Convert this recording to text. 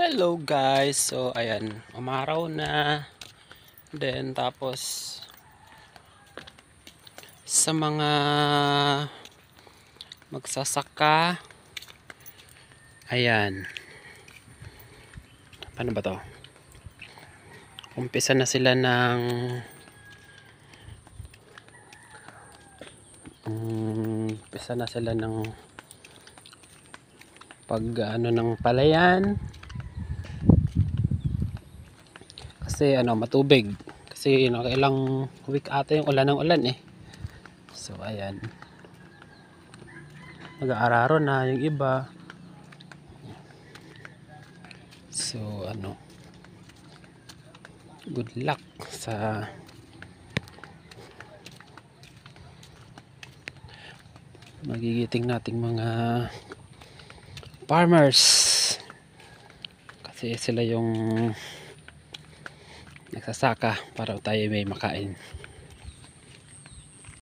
Hello guys, so ayan, umaraw na. Then tapos sa mga magsasaka, ayan, paano ba to, umpisa na sila ng pag ano ng palayan kasi matubig kasi ilang week ata yung ulan ng ulan eh. So ayan, mag-aararo na yung iba. So good luck sa magigiting nating mga farmers kasi sila yung nagsasaka para tayo may makain.